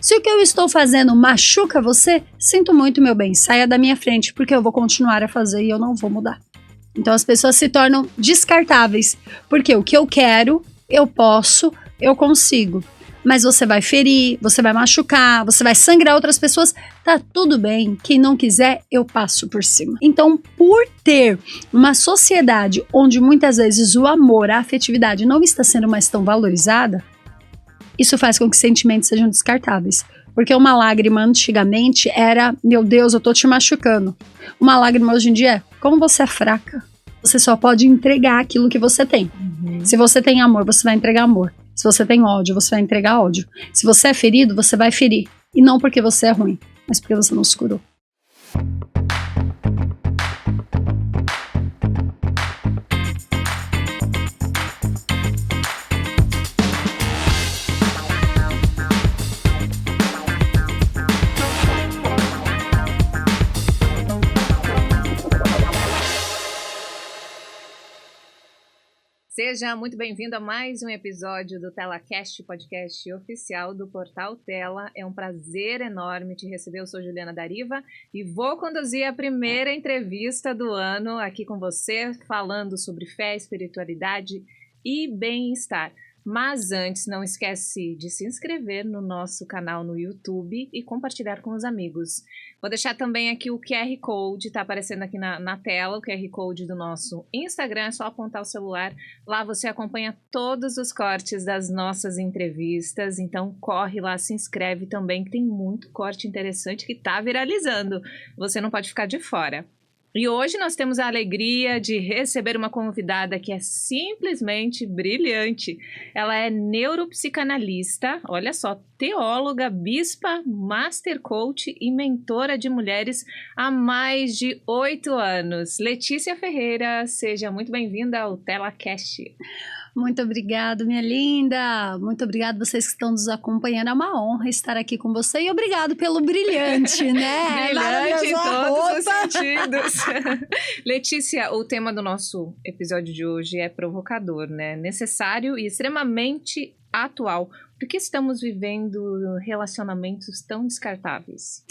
Se o que eu estou fazendo machuca você, sinto muito, meu bem, saia da minha frente, porque eu vou continuar a fazer e eu não vou mudar. Então as pessoas se tornam descartáveis, porque o que eu quero, eu posso, eu consigo. Mas você vai ferir, você vai machucar, você vai sangrar outras pessoas, tá tudo bem. Quem não quiser, eu passo por cima. Então, por ter uma sociedade onde muitas vezes o amor, a afetividade não está sendo mais tão valorizada, isso faz com que sentimentos sejam descartáveis. Porque uma lágrima antigamente era, meu Deus, eu tô te machucando. Uma lágrima hoje em dia é, como você é fraca. Você só pode entregar aquilo que você tem. Se você tem amor, você vai entregar amor. Se você tem ódio, você vai entregar ódio. Se você é ferido, você vai ferir. E não porque você é ruim, mas porque você não se curou. Seja muito bem-vindo a mais um episódio do TelaCast, podcast oficial do Portal Tela. É um prazer enorme te receber. Eu sou Juliana Dariva e vou conduzir a primeira entrevista do ano aqui com você, falando sobre fé, espiritualidade e bem-estar. Mas antes, não esquece de se inscrever no nosso canal no YouTube e compartilhar com os amigos. Vou deixar também aqui o QR Code, tá aparecendo aqui na tela, o QR Code do nosso Instagram, é só apontar o celular. Lá você acompanha todos os cortes das nossas entrevistas, então corre lá, se inscreve também, que tem muito corte interessante que tá viralizando. Você não pode ficar de fora. E hoje nós temos a alegria de receber uma convidada que é simplesmente brilhante. Ela é neuropsicanalista, olha só, teóloga, bispa, master coach e mentora de mulheres há mais de 8 anos. Letícia Ferreira, seja muito bem-vinda ao TelaCast. Muito obrigada, minha linda. Muito obrigada vocês que estão nos acompanhando. É uma honra estar aqui com você e obrigado pelo brilhante, né? Brilhante em todos os sentidos. Letícia, o tema do nosso episódio de hoje é provocador, né? Necessário e extremamente atual. Por que estamos vivendo relacionamentos tão descartáveis?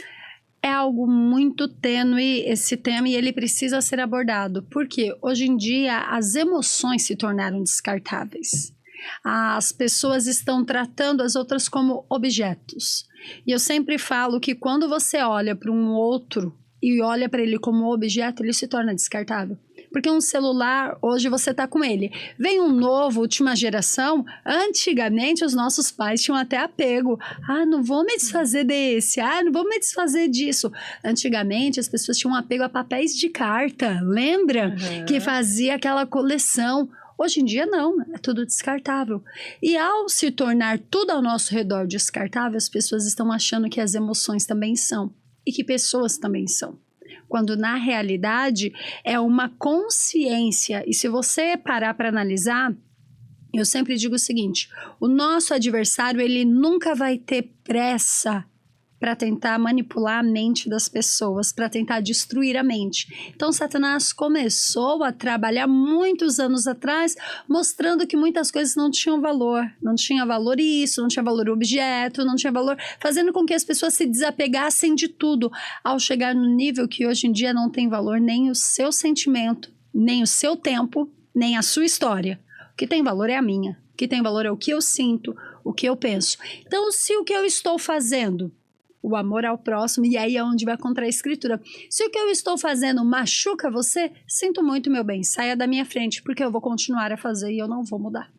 É algo muito tênue esse tema e ele precisa ser abordado, porque hoje em dia as emoções se tornaram descartáveis. As pessoas estão tratando as outras como objetos. E eu sempre falo que quando você olha para um outro e olha para ele como objeto, ele se torna descartável. Porque um celular, hoje você tá com ele. Vem um novo, última geração. Antigamente, os nossos pais tinham até apego. Ah, não vou me desfazer desse. Ah, não vou me desfazer disso. Antigamente, as pessoas tinham apego a papéis de carta. Lembra? Uhum. Que fazia aquela coleção. Hoje em dia, não. É tudo descartável. E ao se tornar tudo ao nosso redor descartável, as pessoas estão achando que as emoções também são. E que pessoas também são. Quando na realidade é uma consciência. E se você parar para analisar, eu sempre digo o seguinte: o nosso adversário, ele nunca vai ter pressa para tentar manipular a mente das pessoas, para tentar destruir a mente. Então, Satanás começou a trabalhar muitos anos atrás, mostrando que muitas coisas não tinham valor. Não tinha valor isso, não tinha valor o objeto, não tinha valor, fazendo com que as pessoas se desapegassem de tudo, ao chegar no nível que hoje em dia não tem valor nem o seu sentimento, nem o seu tempo, nem a sua história. O que tem valor é a minha. O que tem valor é o que eu sinto, o que eu penso. Então, se o que eu estou fazendo, o amor ao próximo, e aí é onde vai contra a escritura. Se o que eu estou fazendo machuca você, sinto muito, meu bem, saia da minha frente, porque eu vou continuar a fazer e eu não vou mudar.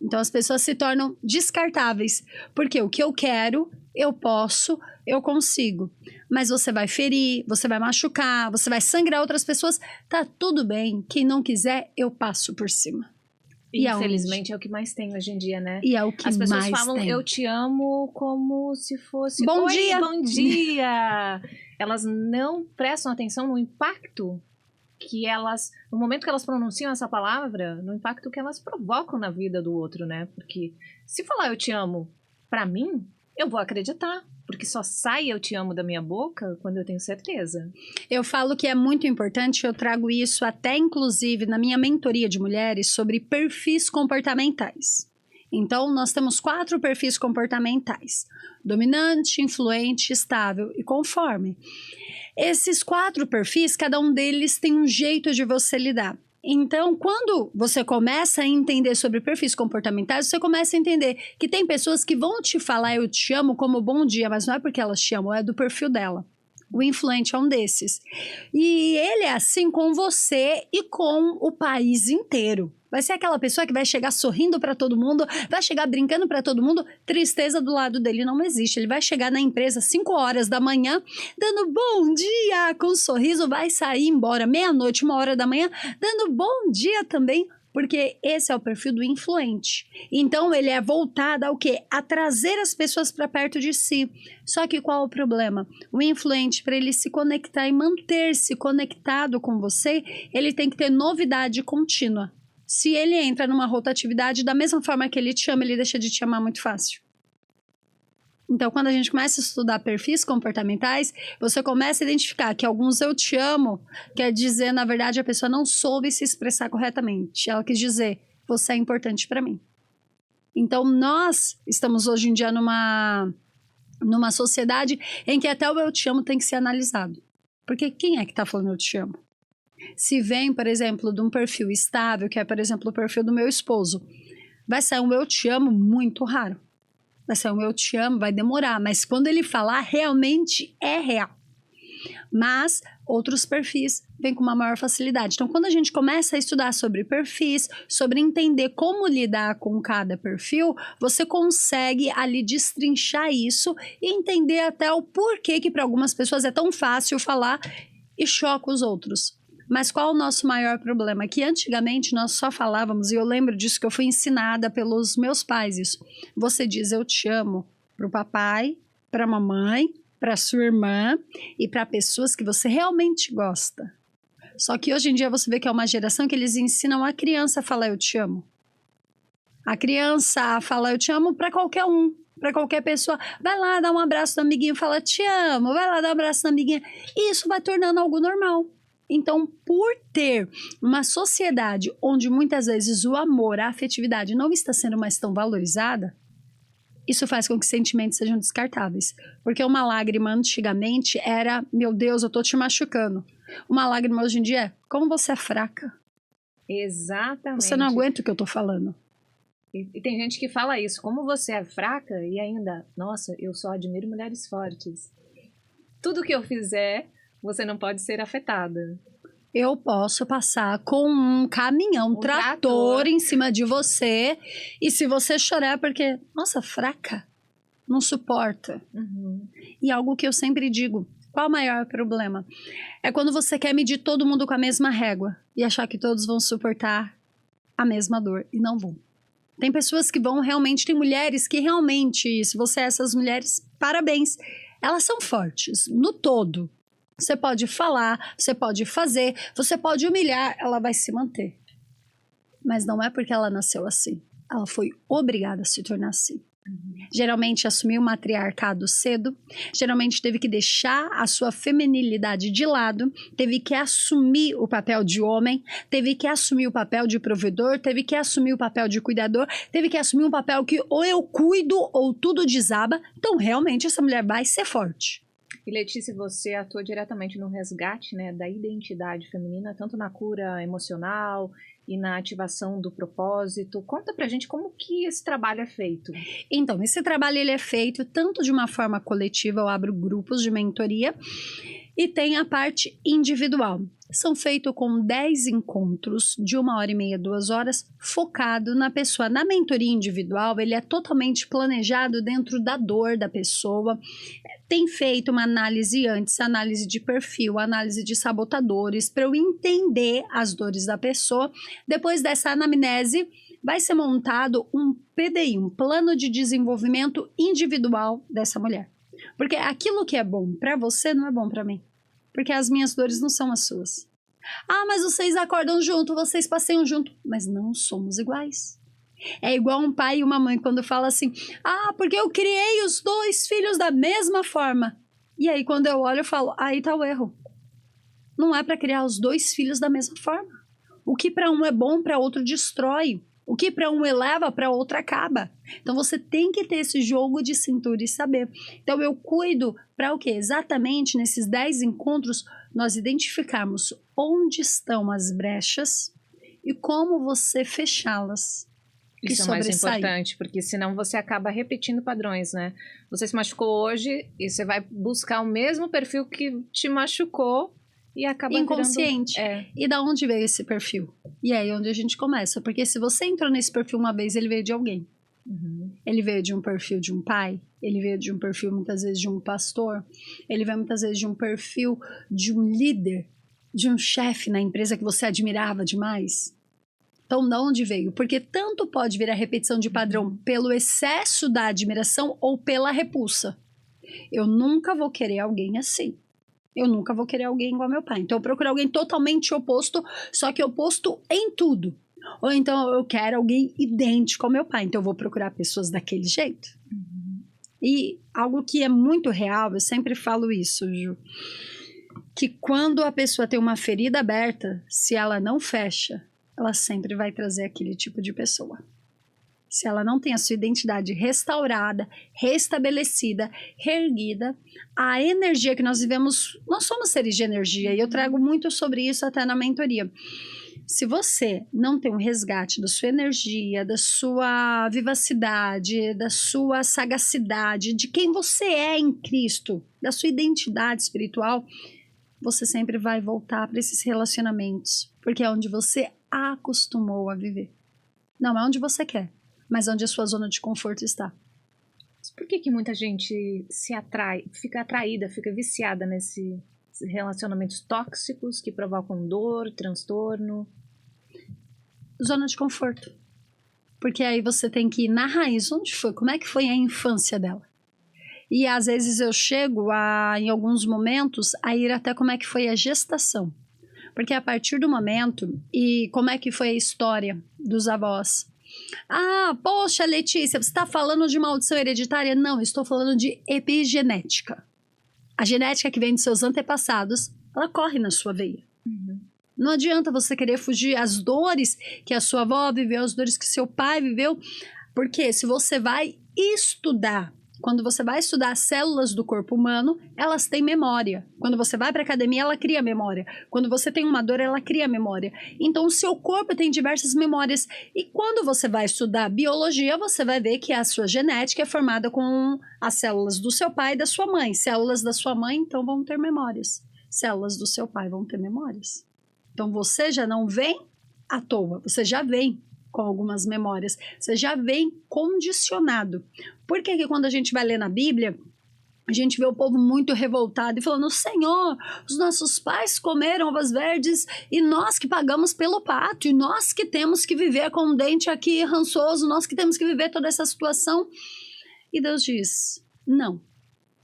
Então as pessoas se tornam descartáveis, porque o que eu quero, eu posso, eu consigo. Mas você vai ferir, você vai machucar, você vai sangrar outras pessoas, tá tudo bem. Quem não quiser, eu passo por cima. Infelizmente é o que mais tem hoje em dia, né? E é o que mais tem. As pessoas falam eu te amo como se fosse bom oi, dia. Bom dia. Elas não prestam atenção no impacto que elas, no momento que elas pronunciam essa palavra, no impacto que elas provocam na vida do outro, né? Porque se falar eu te amo pra mim, eu vou acreditar. Porque só sai eu te amo da minha boca quando eu tenho certeza. Eu falo que é muito importante, eu trago isso até inclusive na minha mentoria de mulheres sobre perfis comportamentais. Então, nós temos 4 perfis comportamentais: dominante, influente, estável e conforme. Esses 4 perfis, cada um deles tem um jeito de você lidar. Então, quando você começa a entender sobre perfis comportamentais, você começa a entender que tem pessoas que vão te falar eu te amo como bom dia, mas não é porque elas te amam, é do perfil dela. O influente é um desses. E ele é assim com você e com o país inteiro. Vai ser aquela pessoa que vai chegar sorrindo para todo mundo, vai chegar brincando para todo mundo. Tristeza do lado dele não existe. Ele vai chegar na empresa 5 horas da manhã, dando bom dia, com um sorriso, vai sair embora meia-noite, 1 hora da manhã, dando bom dia também, porque esse é o perfil do influente. Então, ele é voltado ao quê? A trazer as pessoas para perto de si. Só que qual o problema? O influente, para ele se conectar e manter-se conectado com você, ele tem que ter novidade contínua. Se ele entra numa rotatividade, da mesma forma que ele te ama, ele deixa de te amar muito fácil. Então, quando a gente começa a estudar perfis comportamentais, você começa a identificar que alguns eu te amo, quer dizer, na verdade, a pessoa não soube se expressar corretamente. Ela quis dizer, você é importante para mim. Então, nós estamos hoje em dia numa sociedade em que até o eu te amo tem que ser analisado. Porque quem é que está falando eu te amo? Se vem, por exemplo, de um perfil estável, que é, por exemplo, o perfil do meu esposo, vai sair um eu te amo muito raro. Vai sair um eu te amo, vai demorar, mas quando ele falar, realmente é real. Mas outros perfis vêm com uma maior facilidade. Então, quando a gente começa a estudar sobre perfis, sobre entender como lidar com cada perfil, você consegue ali destrinchar isso e entender até o porquê que para algumas pessoas é tão fácil falar e choca os outros. Mas qual o nosso maior problema? Que antigamente nós só falávamos, e eu lembro disso que eu fui ensinada pelos meus pais isso. Você diz eu te amo para o papai, para a mamãe, para sua irmã e para pessoas que você realmente gosta. Só que hoje em dia você vê que é uma geração que eles ensinam a criança a falar eu te amo. A criança a falar eu te amo para qualquer um. Para qualquer pessoa, vai lá dar um abraço no amiguinho, fala te amo, vai lá dar um abraço na amiguinha. E isso vai tornando algo normal. Então, por ter uma sociedade onde muitas vezes o amor, a afetividade não está sendo mais tão valorizada, isso faz com que sentimentos sejam descartáveis. Porque uma lágrima antigamente era, meu Deus, eu tô te machucando. Uma lágrima hoje em dia é, como você é fraca. Exatamente. Você não aguenta o que eu tô falando. E tem gente que fala isso, como você é fraca e ainda, nossa, eu só admiro mulheres fortes. Tudo que eu fizer, você não pode ser afetada. Eu posso passar com um caminhão, um trator em cima de você. E se você chorar, é porque, nossa, fraca, não suporta. Uhum. E algo que eu sempre digo, qual o maior problema? É quando você quer medir todo mundo com a mesma régua e achar que todos vão suportar a mesma dor. E não vão. Tem pessoas que vão realmente, tem mulheres que realmente, se você é essas mulheres, parabéns. Elas são fortes, no todo. Você pode falar, você pode fazer, você pode humilhar, ela vai se manter. Mas não é porque ela nasceu assim. Ela foi obrigada a se tornar assim. Geralmente assumiu o matriarcado cedo, geralmente teve que deixar a sua feminilidade de lado, teve que assumir o papel de homem, teve que assumir o papel de provedor, teve que assumir o papel de cuidador, teve que assumir um papel que ou eu cuido ou tudo desaba. Então realmente essa mulher vai ser forte. E Letícia, você atua diretamente no resgate, né, da identidade feminina, tanto na cura emocional e na ativação do propósito. Conta pra gente como que esse trabalho é feito. Então, esse trabalho ele é feito tanto de uma forma coletiva, eu abro grupos de mentoria, e tem a parte individual. São feitos com 10 encontros de 1h30, 2 horas, focado na pessoa. Na mentoria individual, ele é totalmente planejado dentro da dor da pessoa. Tem feito uma análise antes, análise de perfil, análise de sabotadores, para eu entender as dores da pessoa. Depois dessa anamnese, vai ser montado um PDI, um plano de desenvolvimento individual dessa mulher. Porque aquilo que é bom para você não é bom para mim. Porque as minhas dores não são as suas. Ah, mas vocês acordam junto, vocês passeiam junto. Mas não somos iguais. É igual um pai e uma mãe quando fala assim, ah, porque eu criei os 2 filhos da mesma forma. E aí quando eu olho eu falo, aí tá o erro. Não é para criar os 2 filhos da mesma forma. O que para um é bom, para outro destrói. O que para um eleva, para outro acaba. Então você tem que ter esse jogo de cintura e saber. Então eu cuido para o quê? Exatamente nesses 10 encontros nós identificarmos onde estão as brechas e como você fechá-las. Isso é o mais importante, porque senão você acaba repetindo padrões, né? Você se machucou hoje e você vai buscar o mesmo perfil que te machucou e acaba inconsciente. Virando... E da onde veio esse perfil? E aí é onde a gente começa. Porque se você entrou nesse perfil uma vez, ele veio de alguém. Ele veio de um perfil de um pai, ele veio de um perfil muitas vezes de um pastor, ele veio muitas vezes de um perfil de um líder, de um chefe na empresa que você admirava demais. Então, de onde veio? Porque tanto pode vir a repetição de padrão pelo excesso da admiração ou pela repulsa. Eu nunca vou querer alguém assim. Eu nunca vou querer alguém igual meu pai. Então, eu procuro alguém totalmente oposto, só que oposto em tudo. Ou então, eu quero alguém idêntico ao meu pai. Então, eu vou procurar pessoas daquele jeito. E algo que é muito real, eu sempre falo isso, Ju, que quando a pessoa tem uma ferida aberta, se ela não fecha, ela sempre vai trazer aquele tipo de pessoa. Se ela não tem a sua identidade restaurada, restabelecida, reerguida, a energia que nós vivemos, nós somos seres de energia, e eu trago muito sobre isso até na mentoria. Se você não tem um resgate da sua energia, da sua vivacidade, da sua sagacidade, de quem você é em Cristo, da sua identidade espiritual, você sempre vai voltar para esses relacionamentos, porque é onde você acostumou a viver. Não é onde você quer, mas onde a sua zona de conforto está. Por que muita gente se atrai, fica atraída, fica viciada nesses relacionamentos tóxicos que provocam dor, transtorno? Zona de conforto. Porque aí você tem que ir na raiz. Onde foi? Como é que foi a infância dela? E às vezes eu chego em alguns momentos, a ir até como é que foi a gestação. Porque a partir do momento, e como é que foi a história dos avós. Ah, poxa, Letícia, você está falando de maldição hereditária? Não, estou falando de epigenética. A genética que vem dos seus antepassados, ela corre na sua veia. Não adianta você querer fugir às dores que a sua avó viveu, as dores que seu pai viveu, porque se você vai estudar, quando você vai estudar as células do corpo humano, elas têm memória. Quando você vai para a academia, ela cria memória. Quando você tem uma dor, ela cria memória. Então, o seu corpo tem diversas memórias. E quando você vai estudar biologia, você vai ver que a sua genética é formada com as células do seu pai e da sua mãe. Células da sua mãe, então, vão ter memórias. Células do seu pai vão ter memórias. Então, você já não vem à toa. Você já vem com algumas memórias. Você já vem condicionado. Por que quando a gente vai ler na Bíblia, a gente vê o povo muito revoltado e falando: Senhor, os nossos pais comeram uvas verdes e nós que pagamos pelo pato, e nós que temos que viver com um dente aqui rançoso, nós que temos que viver toda essa situação. E Deus diz: não.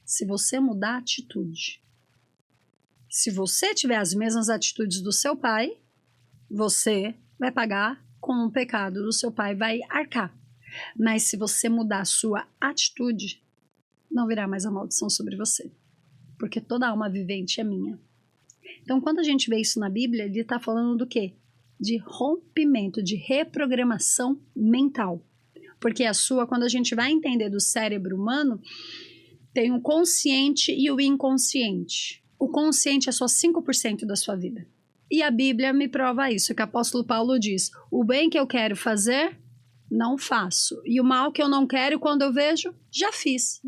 Se você mudar a atitude, se você tiver as mesmas atitudes do seu pai, você vai pagar com o pecado do seu pai, vai arcar. Mas se você mudar a sua atitude, não virá mais a maldição sobre você. Porque toda alma vivente é minha. Então, quando a gente vê isso na Bíblia, ele está falando do quê? De rompimento, de reprogramação mental. Porque a sua, quando a gente vai entender do cérebro humano, tem o consciente e o inconsciente. O consciente é só 5% da sua vida. E a Bíblia me prova isso, que o apóstolo Paulo diz: o bem que eu quero fazer, não faço. E o mal que eu não quero, quando eu vejo, já fiz.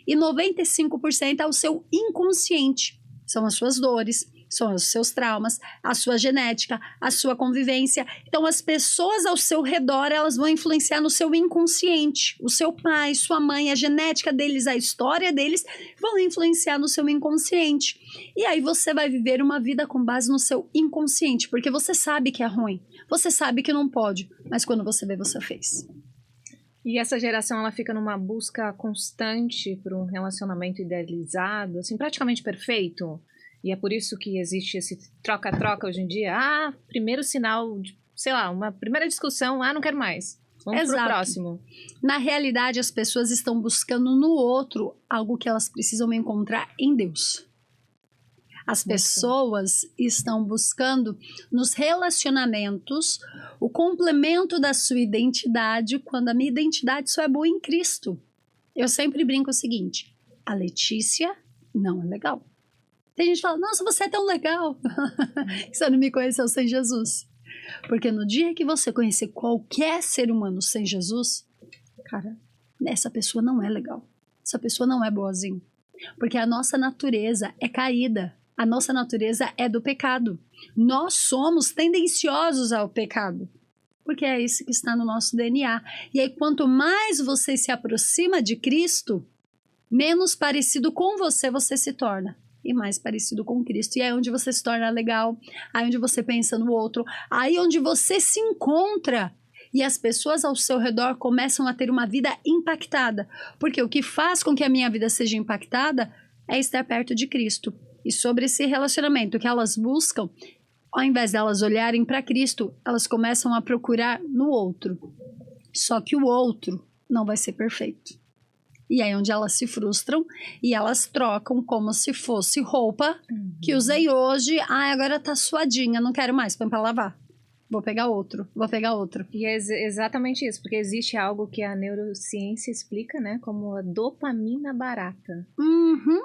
E 95% é o seu inconsciente. São as suas dores, são os seus traumas, a sua genética, a sua convivência. Então, as pessoas ao seu redor, elas vão influenciar no seu inconsciente. O seu pai, sua mãe, a genética deles, a história deles, vão influenciar no seu inconsciente. E aí você vai viver uma vida com base no seu inconsciente, porque você sabe que é ruim, você sabe que não pode, mas quando você vê, você fez. E essa geração, ela fica numa busca constante por um relacionamento idealizado, assim, praticamente perfeito. E é por isso que existe esse troca-troca hoje em dia. Ah, primeiro sinal, de, sei lá, uma primeira discussão, não quero mais. Vamos pro próximo. Na realidade, as pessoas estão buscando no outro algo que elas precisam encontrar em Deus. As pessoas estão buscando nos relacionamentos o complemento da sua identidade, quando a minha identidade só é boa em Cristo. Eu sempre brinco o seguinte: a Letícia não é legal. Tem gente que fala, nossa, você é tão legal. Você não me conheceu sem Jesus. Porque no dia que você conhecer qualquer ser humano sem Jesus, cara, essa pessoa não é legal. Essa pessoa não é boazinha. Porque a nossa natureza é caída. A nossa natureza é do pecado. Nós somos tendenciosos ao pecado. Porque é isso que está no nosso DNA. E aí, quanto mais você se aproxima de Cristo, menos parecido com você se torna. E mais parecido com Cristo. E aí onde você se torna legal, aí onde você pensa no outro, aí onde você se encontra e as pessoas ao seu redor começam a ter uma vida impactada. Porque o que faz com que a minha vida seja impactada é estar perto de Cristo. E sobre esse relacionamento que elas buscam, ao invés de elas olharem para Cristo, elas começam a procurar no outro. Só que o outro não vai ser perfeito. E aí onde elas se frustram e elas trocam como se fosse roupa que usei hoje. Ah, agora tá suadinha, não quero mais, põe pra lavar. Vou pegar outro. E é exatamente isso, porque existe algo que a neurociência explica, né, como a dopamina barata.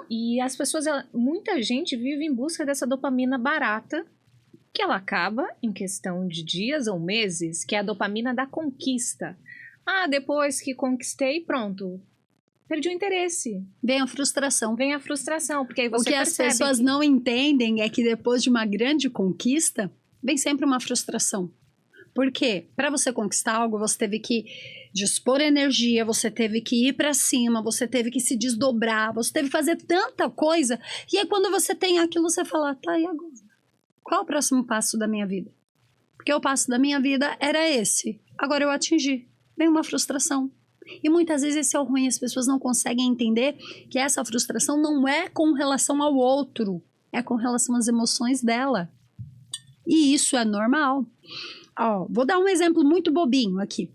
E as pessoas, muita gente vive em busca dessa dopamina barata, que ela acaba em questão de dias ou meses, que é a dopamina da conquista. Ah, depois que conquistei, pronto. Perdi o interesse. Vem a frustração. Porque aí você percebe. O que as pessoas não entendem é que depois de uma grande conquista, vem sempre uma frustração. Por quê? Para você conquistar algo, você teve que dispor energia, você teve que ir para cima, você teve que se desdobrar, você teve que fazer tanta coisa. E aí quando você tem aquilo, você fala, tá, e agora? Qual o próximo passo da minha vida? Porque o passo da minha vida era esse. Agora eu atingi. Vem uma frustração. E muitas vezes esse é o ruim, as pessoas não conseguem entender que essa frustração não é com relação ao outro, é com relação às emoções dela. E isso é normal. Ó, vou dar um exemplo muito bobinho aqui.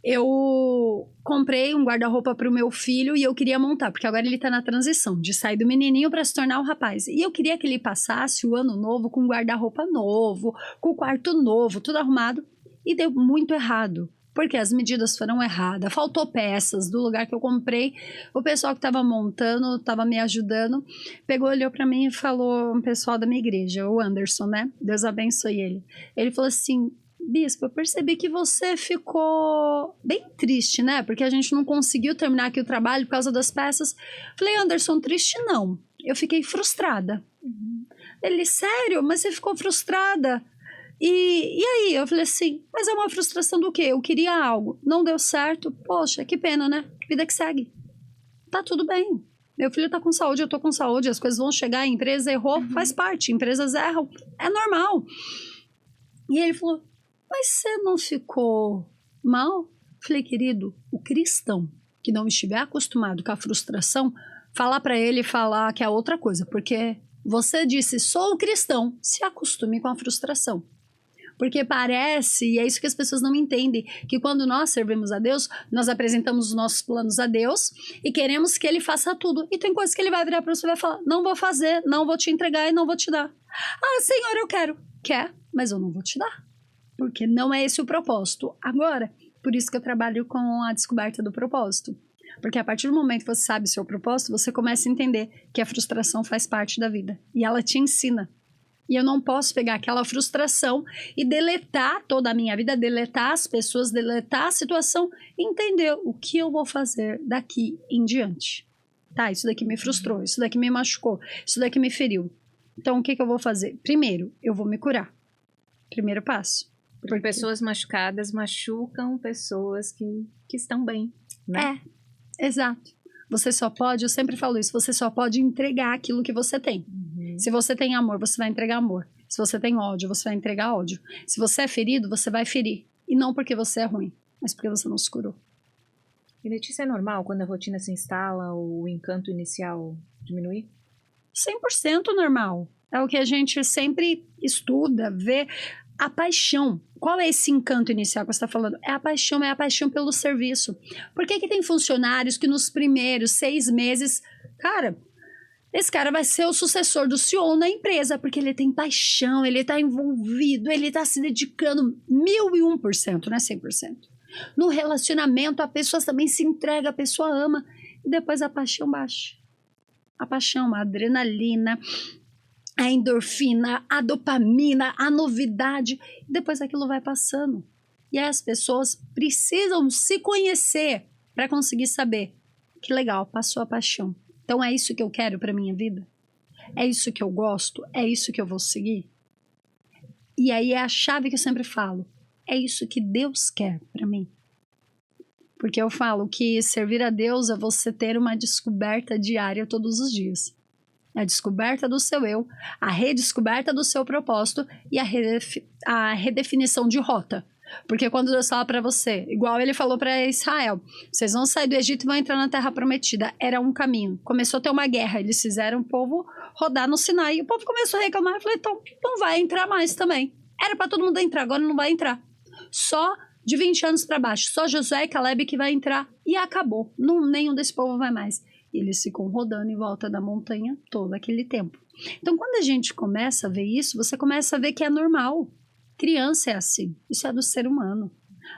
Eu comprei um guarda-roupa para o meu filho e eu queria montar, porque agora ele está na transição de sair do menininho para se tornar um rapaz. E eu queria que ele passasse o ano novo com um guarda-roupa novo, com o quarto novo, tudo arrumado. E deu muito errado. Porque as medidas foram erradas, faltou peças do lugar que eu comprei. O pessoal que estava montando, estava me ajudando, pegou, olhou para mim e falou, um pessoal da minha igreja, o Anderson, né? Deus abençoe ele. Ele falou assim, Bispo, eu percebi que você ficou bem triste, né? Porque a gente não conseguiu terminar aqui o trabalho por causa das peças. Falei, Anderson, triste não. Eu fiquei frustrada. Ele, sério? Mas você ficou frustrada? E aí, eu falei assim, mas é uma frustração do quê? Eu queria algo, não deu certo, poxa, que pena, né? Vida que segue. Tá tudo bem. Meu filho tá com saúde, eu tô com saúde, as coisas vão chegar, a empresa errou, faz parte, empresas erram, é normal. E ele falou, mas você não ficou mal? Falei, querido, o cristão que não estiver acostumado com a frustração, falar pra ele falar que é outra coisa, porque você disse, sou cristão, se acostume com a frustração. Porque parece, e é isso que as pessoas não entendem, que quando nós servimos a Deus, nós apresentamos os nossos planos a Deus e queremos que Ele faça tudo. E tem coisas que Ele vai virar para você e vai falar, não vou fazer, não vou te entregar e não vou te dar. Ah, Senhor, eu quero. Quer, mas eu não vou te dar. Porque não é esse o propósito. Agora, por isso que eu trabalho com a descoberta do propósito. Porque a partir do momento que você sabe o seu propósito, você começa a entender que a frustração faz parte da vida. E ela te ensina. E eu não posso pegar aquela frustração e deletar toda a minha vida, deletar as pessoas, deletar a situação e entender o que eu vou fazer daqui em diante. Tá, isso daqui me frustrou, isso daqui me machucou, isso daqui me feriu. Então, o que eu vou fazer? Primeiro, eu vou me curar. Primeiro passo. Porque pessoas machucadas machucam pessoas que estão bem, né? Exato. Você só pode, eu sempre falo isso, você só pode entregar aquilo que você tem. Se você tem amor, você vai entregar amor. Se você tem ódio, você vai entregar ódio. Se você é ferido, você vai ferir. E não porque você é ruim, mas porque você não se curou. E Letícia, é normal quando a rotina se instala, o encanto inicial diminuir? 100% normal. É o que a gente sempre estuda, vê. A paixão. Qual é esse encanto inicial que você está falando? É a paixão pelo serviço. Por que tem funcionários que nos primeiros 6 meses, cara, esse cara vai ser o sucessor do CEO na empresa, porque ele tem paixão, ele tá envolvido, ele tá se dedicando 1001%, não é 100%. No relacionamento, a pessoa também se entrega, a pessoa ama, e depois a paixão baixa. A paixão, a adrenalina, a endorfina, a dopamina, a novidade, e depois aquilo vai passando. E aí as pessoas precisam se conhecer para conseguir saber que legal, passou a paixão. Então é isso que eu quero para minha vida? É isso que eu gosto? É isso que eu vou seguir? E aí é a chave que eu sempre falo. É isso que Deus quer para mim. Porque eu falo que servir a Deus é você ter uma descoberta diária todos os dias. A descoberta do seu eu, a redescoberta do seu propósito e a redefinição de rota. Porque quando Deus fala para você, igual ele falou para Israel, vocês vão sair do Egito e vão entrar na Terra Prometida. Era um caminho. Começou a ter uma guerra. Eles fizeram o povo rodar no Sinai. E o povo começou a reclamar. Eu falei, então não vai entrar mais também. Era para todo mundo entrar, agora não vai entrar. Só de 20 anos para baixo. Só Josué e Caleb que vai entrar. E acabou. Não, nenhum desse povo vai mais. E eles ficam rodando em volta da montanha todo aquele tempo. Então, quando a gente começa a ver isso, você começa a ver que é normal. Criança é assim. Isso é do ser humano.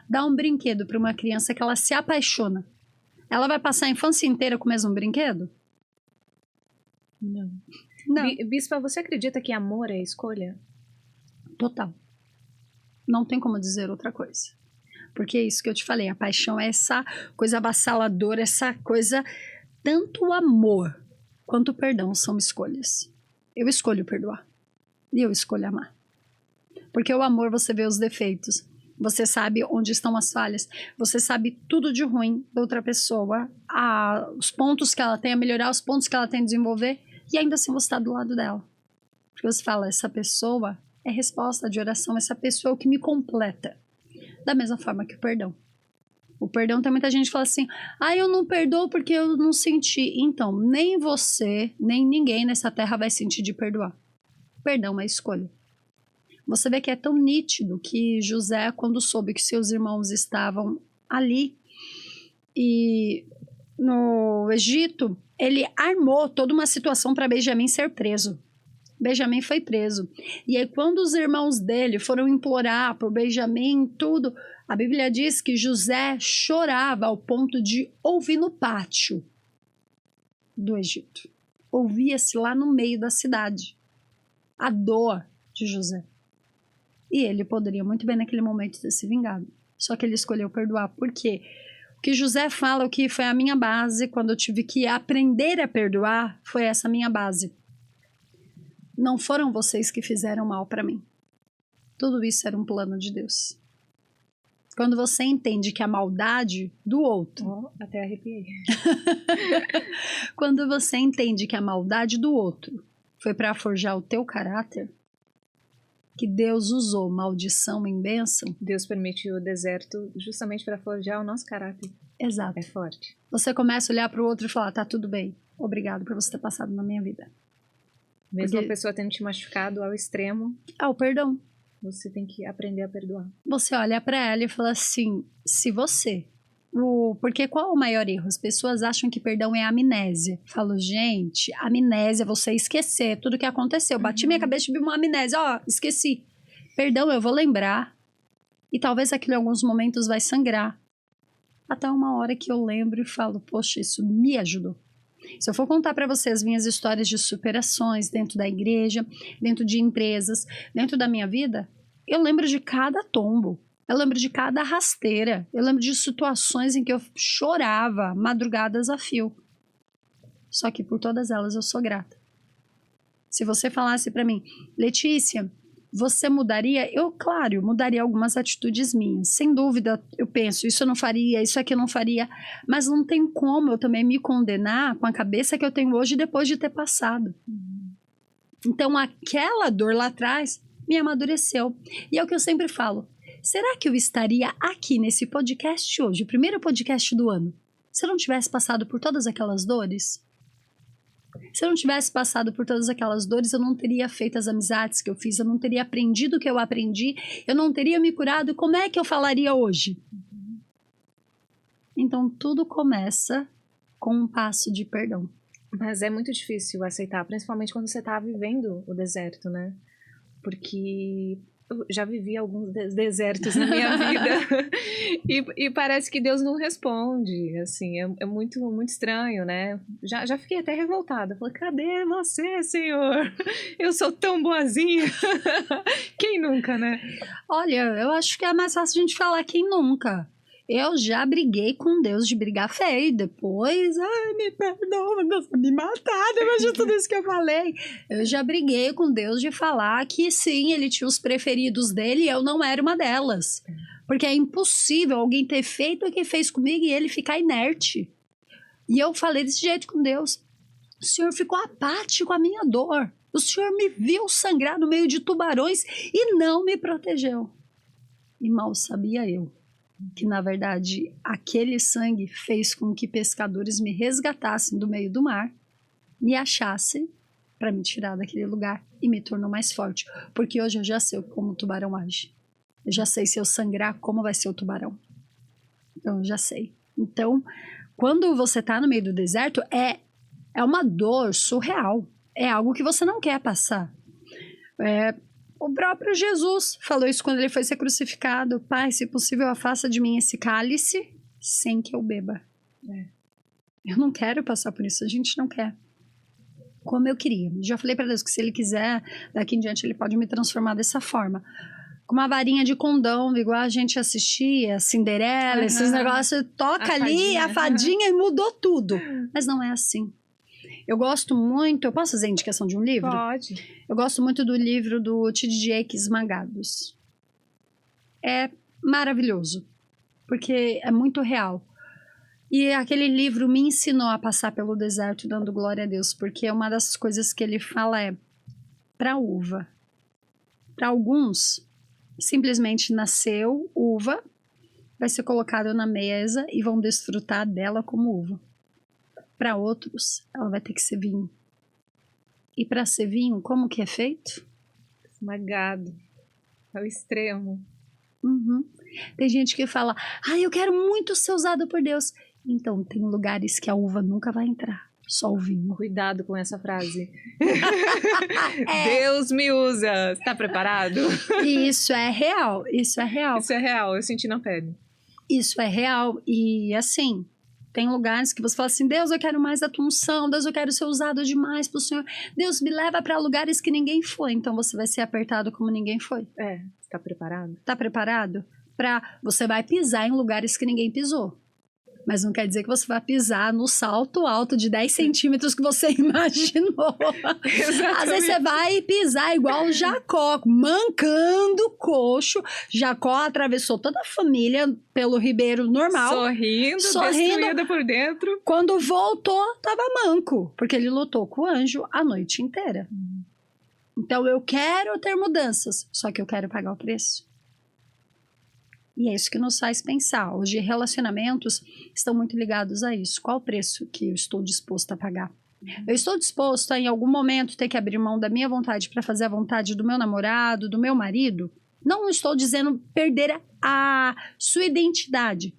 Dá um brinquedo para uma criança que ela se apaixona. Ela vai passar a infância inteira com o mesmo brinquedo? Não. Bispa, você acredita que amor é escolha? Total. Não tem como dizer outra coisa. Porque é isso que eu te falei. A paixão é essa coisa avassaladora, essa coisa... Tanto o amor quanto o perdão são escolhas. Eu escolho perdoar. E eu escolho amar. Porque o amor, você vê os defeitos. Você sabe onde estão as falhas. Você sabe tudo de ruim da outra pessoa. Os pontos que ela tem a melhorar, os pontos que ela tem a desenvolver. E ainda assim você está do lado dela. Porque você fala, essa pessoa é resposta de oração. Essa pessoa é o que me completa. Da mesma forma que o perdão. O perdão tem muita gente que fala assim, eu não perdoo porque eu não senti. Então, nem você, nem ninguém nessa terra vai sentir de perdoar. Perdão é escolha. Você vê que é tão nítido que José, quando soube que seus irmãos estavam ali e no Egito, ele armou toda uma situação para Benjamim ser preso. Benjamim foi preso. E aí, quando os irmãos dele foram implorar por Benjamim, tudo, a Bíblia diz que José chorava ao ponto de ouvir no pátio do Egito. Ouvia-se lá no meio da cidade a dor de José. E ele poderia muito bem naquele momento ter se vingado. Só que ele escolheu perdoar. Por quê? O que José fala, o que foi a minha base, quando eu tive que aprender a perdoar, foi essa minha base. Não foram vocês que fizeram mal para mim. Tudo isso era um plano de Deus. Quando você entende que a maldade do outro... até arrepiei. Quando você entende que a maldade do outro foi para forjar o teu caráter, que Deus usou maldição em bênção... Deus permitiu o deserto justamente para forjar o nosso caráter. Exato. É forte. Você começa a olhar para o outro e falar, tá tudo bem. Obrigado por você ter passado na minha vida. Mesmo a pessoa tendo te machucado ao extremo... o perdão. Você tem que aprender a perdoar. Você olha para ela e fala assim, se você... Porque qual é o maior erro? As pessoas acham que perdão é amnésia. Falo, gente, amnésia é você esquecer tudo que aconteceu. Bati minha cabeça e tive uma amnésia. Esqueci. Perdão, eu vou lembrar. E talvez aquilo em alguns momentos vai sangrar. Até uma hora que eu lembro e falo, poxa, isso me ajudou. Se eu for contar para vocês as minhas histórias de superações dentro da igreja, dentro de empresas, dentro da minha vida, eu lembro de cada tombo, eu lembro de cada rasteira, eu lembro de situações em que eu chorava madrugadas a fio. Só que por todas elas eu sou grata. Se você falasse para mim, Letícia, você mudaria? Claro, eu mudaria algumas atitudes minhas. Sem dúvida, eu penso, isso eu não faria, isso aqui eu não faria. Mas não tem como eu também me condenar com a cabeça que eu tenho hoje depois de ter passado. Então, aquela dor lá atrás me amadureceu. E é o que eu sempre falo. Será que eu estaria aqui nesse podcast hoje, o primeiro podcast do ano, se eu não tivesse passado por todas aquelas dores? Se eu não tivesse passado por todas aquelas dores, eu não teria feito as amizades que eu fiz, eu não teria aprendido o que eu aprendi, eu não teria me curado. Como é que eu falaria hoje? Então, tudo começa com um passo de perdão. Mas é muito difícil aceitar, principalmente quando você tá vivendo o deserto, né? Porque eu já vivi alguns desertos na minha vida e parece que Deus não responde, assim, é muito, muito estranho, né? Já fiquei até revoltada, falei, cadê você, Senhor? Eu sou tão boazinha. Quem nunca, né? Olha, eu acho que é mais fácil a gente falar quem nunca. Eu já briguei com Deus de brigar feio. Depois, ai, me perdoa, Deus vai me matar depois de tudo isso que eu falei. Eu já briguei com Deus de falar que sim, ele tinha os preferidos dele e eu não era uma delas. Porque é impossível alguém ter feito o que fez comigo e ele ficar inerte. E eu falei desse jeito com Deus. O Senhor ficou apático com a minha dor. O Senhor me viu sangrar no meio de tubarões e não me protegeu. E mal sabia eu que, na verdade, aquele sangue fez com que pescadores me resgatassem do meio do mar, me achassem para me tirar daquele lugar e me tornou mais forte. Porque hoje eu já sei como o tubarão age. Eu já sei se eu sangrar, como vai ser o tubarão. Então, eu já sei. Então, quando você está no meio do deserto, é uma dor surreal. É algo que você não quer passar. O próprio Jesus falou isso quando ele foi ser crucificado. Pai, se possível, afasta de mim esse cálice sem que eu beba. Eu não quero passar por isso. A gente não quer. Como eu queria. Já falei para Deus que se ele quiser, daqui em diante ele pode me transformar dessa forma. Com uma varinha de condão, igual a gente assistia, Cinderela, esses negócios, toca ali, a fadinha e mudou tudo. Mas não é assim. Eu gosto muito... Eu posso fazer indicação de um livro? Pode. Eu gosto muito do livro do T.D. Jakes, Esmagados. É maravilhoso, porque é muito real. E aquele livro me ensinou a passar pelo deserto dando glória a Deus, porque uma das coisas que ele fala é para uva. Para alguns, simplesmente nasceu uva, vai ser colocado na mesa e vão desfrutar dela como uva. Para outros, ela vai ter que ser vinho. E para ser vinho, como que é feito? Esmagado. É o extremo. Uhum. Tem gente que fala, eu quero muito ser usado por Deus. Então, tem lugares que a uva nunca vai entrar. Só o vinho. Cuidado com essa frase. Deus me usa. Está preparado? Isso é real. Isso é real. Isso é real. Eu senti na pele. Isso é real. E assim... Tem lugares que você fala assim, Deus, eu quero mais da tua unção, Deus, eu quero ser usado demais pro Senhor. Deus, me leva para lugares que ninguém foi. Então você vai ser apertado como ninguém foi. Tá preparado? Tá preparado? Você vai pisar em lugares que ninguém pisou. Mas não quer dizer que você vai pisar no salto alto de 10 centímetros que você imaginou. Às vezes você vai pisar igual Jacó, mancando, coxo. Jacó atravessou toda a família pelo ribeiro normal. Sorrindo, destruída por dentro. Quando voltou, tava manco, porque ele lutou com o anjo a noite inteira. Então eu quero ter mudanças, só que eu quero pagar o preço. E é isso que nos faz pensar. Hoje, relacionamentos estão muito ligados a isso. Qual o preço que eu estou disposto a pagar? Eu estou disposto a, em algum momento, ter que abrir mão da minha vontade para fazer a vontade do meu namorado, do meu marido? Não estou dizendo perder a sua identidade,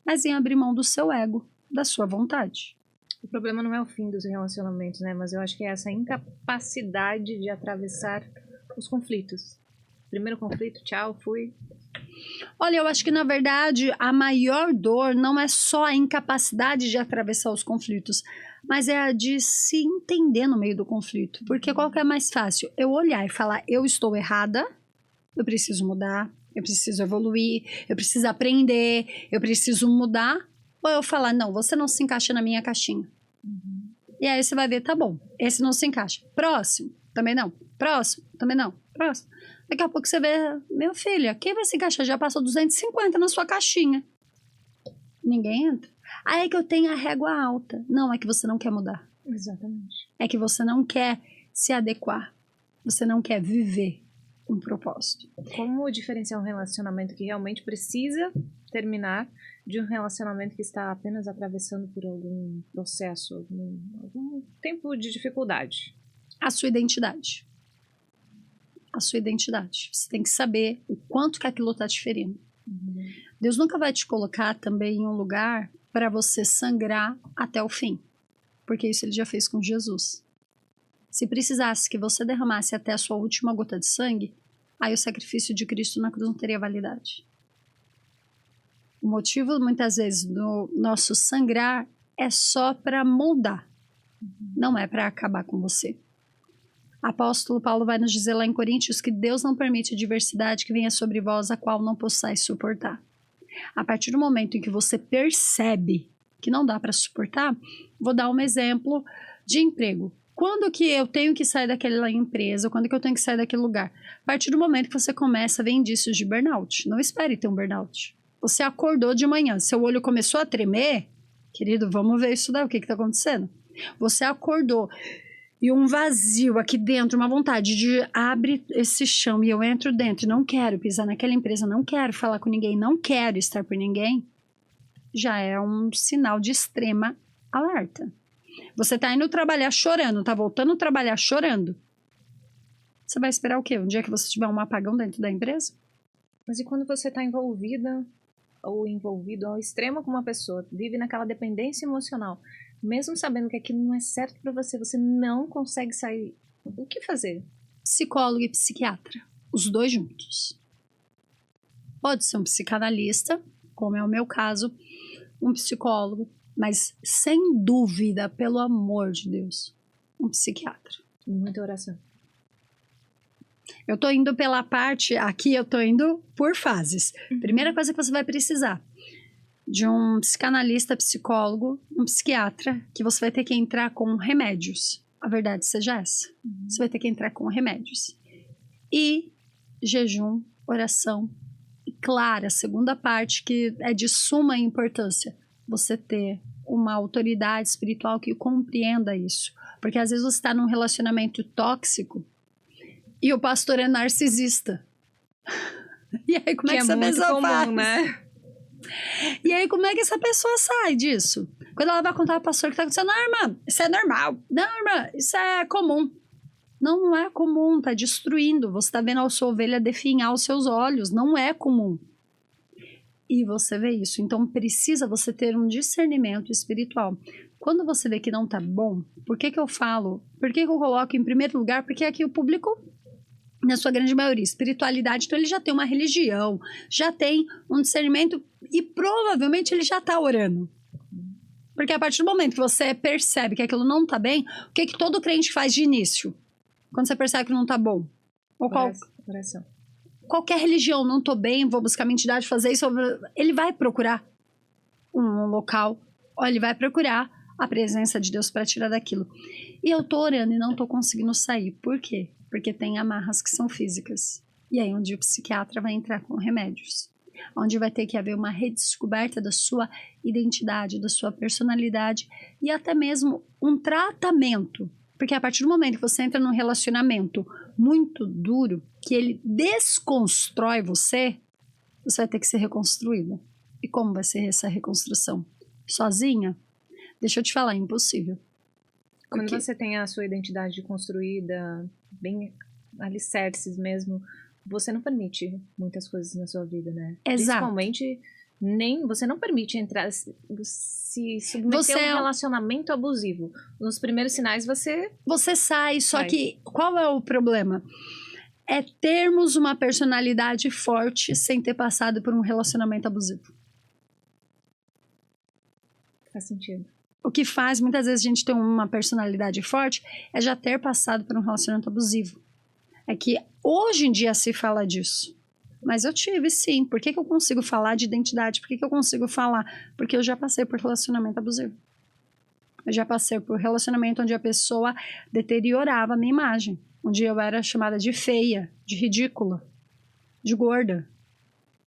mas em abrir mão do seu ego, da sua vontade. O problema não é o fim dos relacionamentos, né? Mas eu acho que é essa incapacidade de atravessar os conflitos. Primeiro conflito, tchau, fui. Olha, eu acho que, na verdade, a maior dor não é só a incapacidade de atravessar os conflitos, mas é a de se entender no meio do conflito. Porque qual que é mais fácil? Eu olhar e falar, eu estou errada, eu preciso mudar, eu preciso evoluir, eu preciso aprender, eu preciso mudar. Ou eu falar, não, você não se encaixa na minha caixinha. E aí você vai ver, tá bom, esse não se encaixa. Próximo, também não. Próximo, também não. Próximo. Daqui a pouco você vê, meu filho, quem vai se encaixar? Já passou 250 na sua caixinha. Ninguém entra. Aí é que eu tenho a régua alta. Não, é que você não quer mudar. Exatamente. É que você não quer se adequar. Você não quer viver um propósito. Como diferenciar um relacionamento que realmente precisa terminar de um relacionamento que está apenas atravessando por algum processo, algum tempo de dificuldade? A sua identidade. A sua identidade. Você tem que saber o quanto que aquilo está te ferindo. Deus nunca vai te colocar também em um lugar para você sangrar até o fim. porque isso ele já fez com Jesus. Se precisasse que você derramasse até a sua última gota de sangue, aí o sacrifício de Cristo na cruz não teria validade. O motivo, muitas vezes, do nosso sangrar é só para moldar, não é para acabar com você. Apóstolo Paulo vai nos dizer lá em Coríntios que Deus não permite adversidade que venha sobre vós, a qual não possais suportar. A partir do momento em que você percebe que não dá para suportar, vou dar um exemplo de emprego. Quando que eu tenho que sair daquela empresa? Quando que eu tenho que sair daquele lugar? A partir do momento que você começa a ver indícios de burnout. Não espere ter um burnout. Você acordou de manhã, seu olho começou a tremer. Querido, vamos ver isso daí, o que está acontecendo? Você acordou e um vazio aqui dentro, uma vontade de abre esse chão e eu entro dentro. Não quero pisar naquela empresa, não quero falar com ninguém, não quero estar por ninguém. Já é um sinal de extrema alerta. Você tá indo trabalhar chorando, tá voltando a trabalhar chorando. Você vai esperar o quê? Um dia que você tiver um apagão dentro da empresa? Mas e quando você tá envolvida ou envolvido ao extremo com uma pessoa, vive naquela dependência emocional, mesmo sabendo que aquilo não é certo pra você, você não consegue sair, o que fazer? Psicólogo e psiquiatra, os dois juntos. Pode ser um psicanalista, como é o meu caso, um psicólogo, mas sem dúvida, pelo amor de Deus, um psiquiatra. Muita oração. Eu tô indo pela parte, aqui eu tô indo por fases. Primeira coisa que você vai precisar de um psicanalista, psicólogo, um psiquiatra, que você vai ter que entrar com remédios. A verdade seja essa. Você vai ter que entrar com remédios. E jejum, oração. E claro, a segunda parte que é de suma importância, você ter uma autoridade espiritual que compreenda isso. Porque às vezes você está num relacionamento tóxico e o pastor é narcisista. E aí como é que essa pessoa faz? Né? E aí como é que essa pessoa sai disso? Quando ela vai contar ao pastor o que está acontecendo, não, irmã, isso é normal. Não, irmã, isso é comum. Não, não é comum, tá destruindo. Você tá vendo a sua ovelha definhar os seus olhos. Não é comum. E você vê isso. Então precisa você ter um discernimento espiritual. Quando você vê que não tá bom, por que eu falo? Por que eu coloco em primeiro lugar? Porque aqui o público, na sua grande maioria, espiritualidade, então ele já tem uma religião, já tem um discernimento e provavelmente ele já tá orando. Porque a partir do momento que você percebe que aquilo não tá bem, o que todo crente faz de início? Quando você percebe que não tá bom? Ou Oração. Qualquer religião, não tô bem, vou buscar minha entidade, fazer isso. Ele vai procurar um local, ou ele vai procurar a presença de Deus para tirar daquilo. E eu tô orando e não tô conseguindo sair. Por quê? Porque tem amarras que são físicas. E aí onde o psiquiatra vai entrar com remédios. Onde vai ter que haver uma redescoberta da sua identidade, da sua personalidade e até mesmo um tratamento. Porque a partir do momento que você entra num relacionamento muito duro, que ele desconstrói você, você vai ter que ser reconstruída. E como vai ser essa reconstrução? Sozinha? Deixa eu te falar, é impossível. Quando você tem a sua identidade construída, bem alicerces mesmo, você não permite muitas coisas na sua vida, né? Exato. Principalmente, você não permite entrar, se submeter a um relacionamento abusivo. Nos primeiros sinais, Você sai, só que qual é o problema? É termos uma personalidade forte sem ter passado por um relacionamento abusivo. Faz sentido. O que faz, muitas vezes, a gente ter uma personalidade forte é já ter passado por um relacionamento abusivo. É que hoje em dia se fala disso. Mas eu tive, sim. Por que eu consigo falar de identidade? Por que eu consigo falar? Porque eu já passei por relacionamento abusivo. Eu já passei por relacionamento onde a pessoa deteriorava a minha imagem. Onde eu era chamada de feia, de ridícula, de gorda.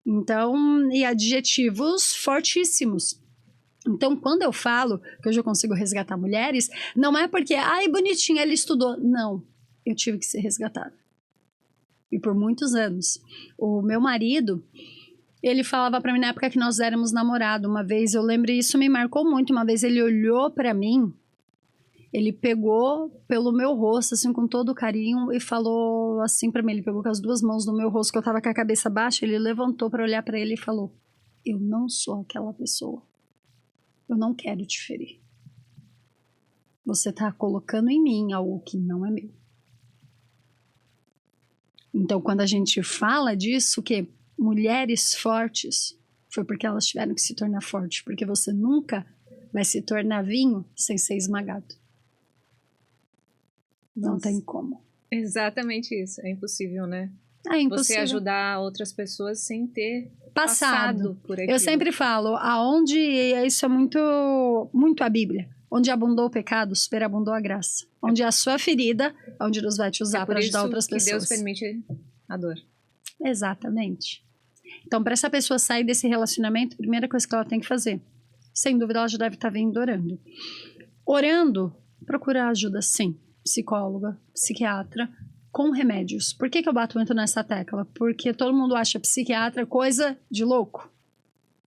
Então, e adjetivos fortíssimos. Então, quando eu falo que hoje eu consigo resgatar mulheres, não é porque, ai, bonitinha, ela estudou. Não, eu tive que ser resgatada. E por muitos anos. O meu marido, ele falava pra mim na época que nós éramos namorados. Uma vez, eu lembro, isso me marcou muito. Uma vez ele olhou pra mim, ele pegou pelo meu rosto, assim, com todo carinho, e falou assim pra mim. Ele pegou com as duas mãos no meu rosto, que eu tava com a cabeça baixa, ele levantou pra olhar pra ele e falou: eu não sou aquela pessoa. Eu não quero te ferir. Você está colocando em mim algo que não é meu. Então, quando a gente fala disso, que mulheres fortes, foi porque elas tiveram que se tornar fortes, porque você nunca vai se tornar vinho sem ser esmagado. Não tem como. Exatamente isso. É impossível, né? É impossível. Você ajudar outras pessoas sem ter passado por aquilo. Eu sempre falo, aonde isso é muito a Bíblia. Onde abundou o pecado, superabundou a graça. Onde a sua ferida, onde Deus vai te usar para ajudar outras pessoas. Deus permite a dor. Exatamente. Então, para essa pessoa sair desse relacionamento, a primeira coisa que ela tem que fazer, sem dúvida, ela já deve estar vindo orando. Orando, procurar ajuda, sim. Psicóloga, psiquiatra, com remédios. Por que eu bato muito nessa tecla? Porque todo mundo acha psiquiatra coisa de louco.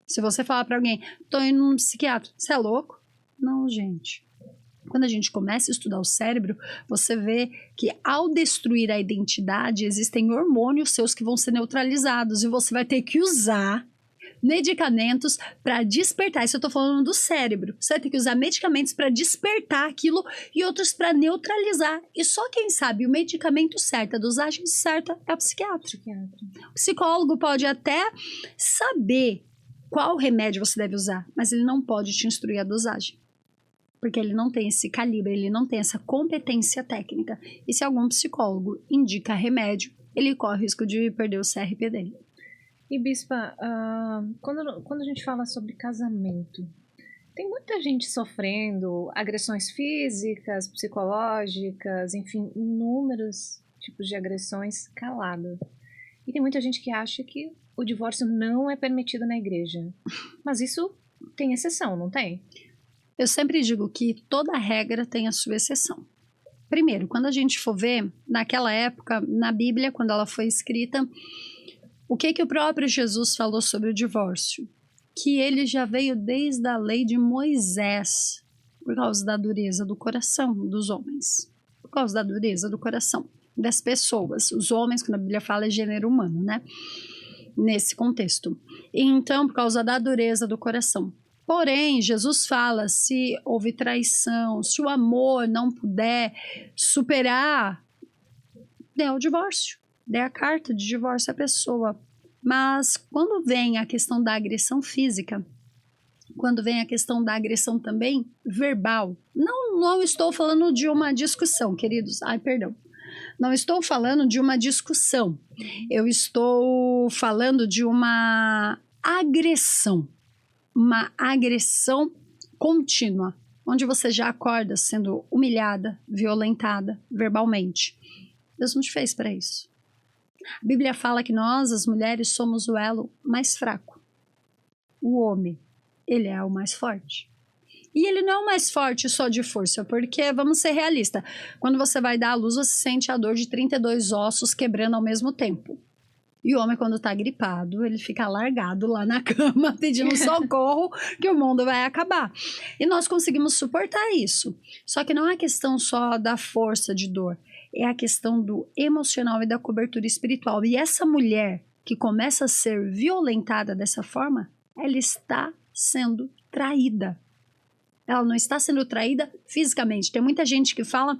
Se você falar para alguém, tô indo num psiquiatra, você é louco? Não, gente. Quando a gente começa a estudar o cérebro, você vê que ao destruir a identidade, existem hormônios seus que vão ser neutralizados e você vai ter que usar medicamentos para despertar. Isso eu tô falando do cérebro. Você vai ter que usar medicamentos para despertar aquilo e outros para neutralizar. E só quem sabe o medicamento certo, a dosagem certa, é o psiquiatra. O psicólogo pode até saber qual remédio você deve usar, mas ele não pode te instruir a dosagem. Porque ele não tem esse calibre, ele não tem essa competência técnica. E se algum psicólogo indica remédio, ele corre o risco de perder o CRP dele. E, Bispa, quando a gente fala sobre casamento, tem muita gente sofrendo agressões físicas, psicológicas, enfim, inúmeros tipos de agressões caladas. E tem muita gente que acha que o divórcio não é permitido na igreja. Mas isso tem exceção, não tem? Eu sempre digo que toda regra tem a sua exceção. Primeiro, quando a gente for ver, naquela época, na Bíblia, quando ela foi escrita, o que o próprio Jesus falou sobre o divórcio? Que ele já veio desde a lei de Moisés, por causa da dureza do coração dos homens. Por causa da dureza do coração das pessoas. Os homens, quando a Bíblia fala, é gênero humano, né? Nesse contexto. Então, por causa da dureza do coração. Porém, Jesus fala, se houve traição, se o amor não puder superar, dê o divórcio, dê a carta de divórcio à pessoa. Mas quando vem a questão da agressão física, quando vem a questão da agressão também verbal, não estou falando de uma discussão, queridos, não estou falando de uma discussão, eu estou falando de uma agressão contínua, onde você já acorda sendo humilhada, violentada verbalmente. Deus não te fez para isso. A Bíblia fala que nós, as mulheres, somos o elo mais fraco. O homem, ele é o mais forte. E ele não é o mais forte só de força, porque, vamos ser realistas, quando você vai dar à luz, você sente a dor de 32 ossos quebrando ao mesmo tempo. E o homem, quando tá gripado, ele fica largado lá na cama, pedindo socorro, que o mundo vai acabar. E nós conseguimos suportar isso. Só que não é questão só da força de dor, é a questão do emocional e da cobertura espiritual. E essa mulher que começa a ser violentada dessa forma, ela está sendo traída. Ela não está sendo traída fisicamente. Tem muita gente que fala,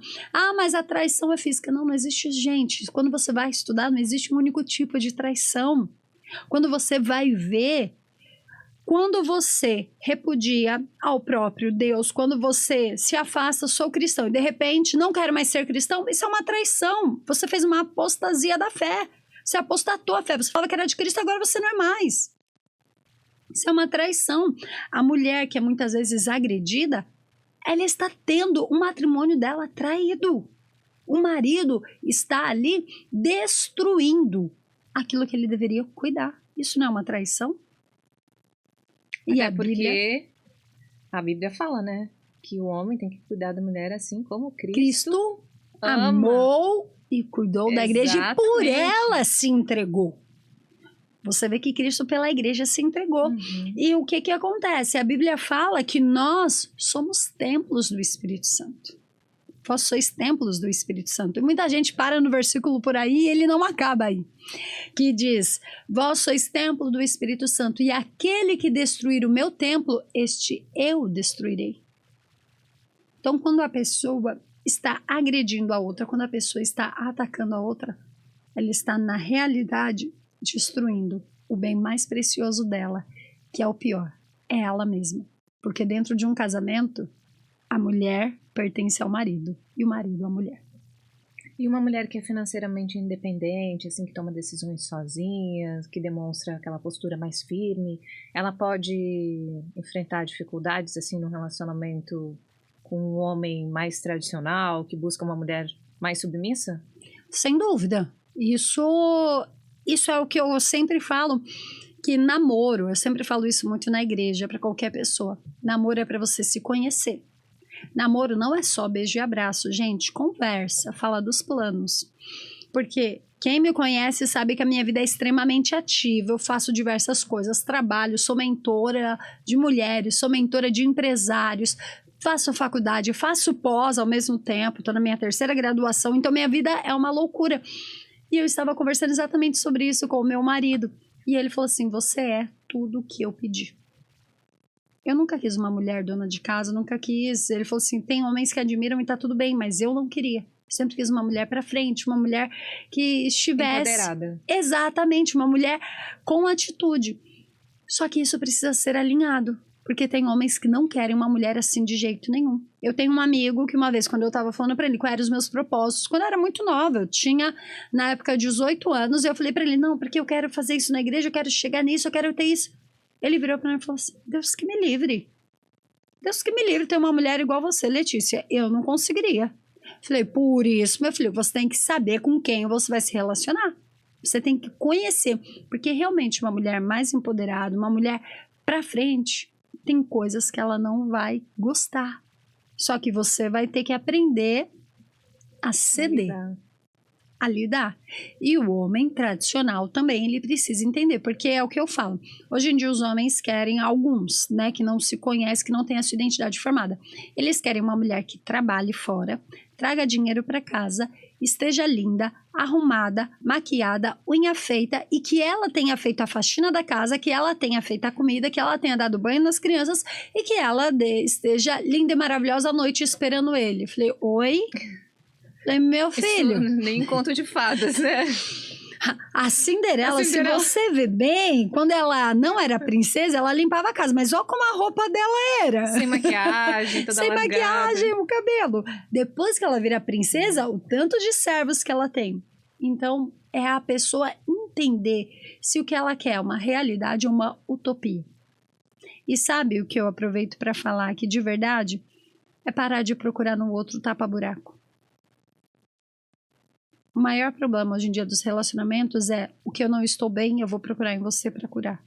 mas a traição é física. Não existe, gente. Quando você vai estudar, não existe um único tipo de traição. Quando você vai ver, quando você repudia ao próprio Deus, quando você se afasta, sou cristão, e de repente não quero mais ser cristão, isso é uma traição. Você fez uma apostasia da fé. Você apostatou a fé. Você fala que era de Cristo, agora você não é mais. Isso é uma traição. A mulher que é muitas vezes agredida, ela está tendo o matrimônio dela traído. O marido está ali destruindo aquilo que ele deveria cuidar. Isso não é uma traição? E a Bíblia... Porque a Bíblia fala, né? Que o homem tem que cuidar da mulher assim como Cristo amou e cuidou da igreja e por ela se entregou. Você vê que Cristo pela igreja se entregou. E o que acontece? A Bíblia fala que nós somos templos do Espírito Santo. Vós sois templos do Espírito Santo. E muita gente para no versículo por aí e ele não acaba aí. Que diz, vós sois templo do Espírito Santo e aquele que destruir o meu templo, este eu destruirei. Então, quando a pessoa está agredindo a outra, quando a pessoa está atacando a outra, ela está, na realidade, destruindo o bem mais precioso dela, que é o pior, é ela mesma. Porque dentro de um casamento, a mulher pertence ao marido e o marido à mulher. E uma mulher que é financeiramente independente, assim, que toma decisões sozinha, que demonstra aquela postura mais firme, ela pode enfrentar dificuldades, assim, no relacionamento com um homem mais tradicional, que busca uma mulher mais submissa? Sem dúvida. Isso é o que eu sempre falo, que namoro, eu sempre falo isso muito na igreja, para qualquer pessoa. Namoro é para você se conhecer. Namoro não é só beijo e abraço, gente. Conversa, fala dos planos. Porque quem me conhece sabe que a minha vida é extremamente ativa. Eu faço diversas coisas. Trabalho, sou mentora de mulheres, sou mentora de empresários. Faço faculdade, faço pós ao mesmo tempo. Estou na minha 3ª graduação. Então, minha vida é uma loucura. E eu estava conversando exatamente sobre isso com o meu marido. E ele falou assim, você é tudo o que eu pedi. Eu nunca quis uma mulher dona de casa, nunca quis. Ele falou assim, tem homens que admiram e tá tudo bem, mas eu não queria. Sempre quis uma mulher pra frente, uma mulher que estivesse... Empoderada. Exatamente, uma mulher com atitude. Só que isso precisa ser alinhado, porque tem homens que não querem uma mulher assim de jeito nenhum. Eu tenho um amigo que uma vez, quando eu tava falando pra ele quais eram os meus propósitos, quando eu era muito nova, eu tinha, na época, 18 anos, e eu falei pra ele, não, porque eu quero fazer isso na igreja, eu quero chegar nisso, eu quero ter isso. Ele virou para mim e falou assim, Deus que me livre. Deus que me livre ter uma mulher igual você, Letícia. Eu não conseguiria. Falei, por isso, meu filho, você tem que saber com quem você vai se relacionar. Você tem que conhecer. Porque realmente uma mulher mais empoderada, uma mulher pra frente, tem coisas que ela não vai gostar. Só que você vai ter que aprender a ceder. A lidar. E o homem tradicional também, ele precisa entender, porque é o que eu falo. Hoje em dia os homens querem, alguns, né, que não se conhecem, que não tem a sua identidade formada. Eles querem uma mulher que trabalhe fora, traga dinheiro para casa, esteja linda, arrumada, maquiada, unha feita e que ela tenha feito a faxina da casa, que ela tenha feito a comida, que ela tenha dado banho nas crianças e que ela esteja linda e maravilhosa à noite esperando ele. Falei, oi? Falei, meu filho... Isso nem conto de fadas, né? A Cinderela, se você vê bem, quando ela não era princesa, ela limpava a casa. Mas olha como a roupa dela era. Sem maquiagem, toda Sem rasgada. maquiagem, o cabelo. Depois que ela vira princesa, o tanto de servos que ela tem. Então, é a pessoa entender se o que ela quer é uma realidade ou uma utopia. E sabe o que eu aproveito para falar aqui de verdade? É parar de procurar no outro tapa-buraco. O maior problema hoje em dia dos relacionamentos é o que eu não estou bem, eu vou procurar em você para curar.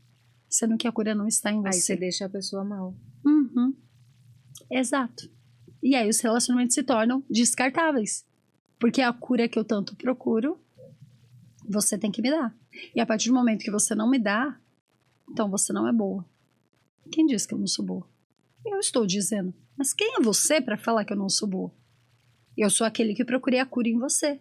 Sendo que a cura não está em você. Aí você deixa a pessoa mal. Uhum. Exato. E aí os relacionamentos se tornam descartáveis. Porque a cura que eu tanto procuro, você tem que me dar. E a partir do momento que você não me dá, então você não é boa. Quem diz que eu não sou boa? Eu estou dizendo. Mas quem é você para falar que eu não sou boa? Eu sou aquele que procurei a cura em você.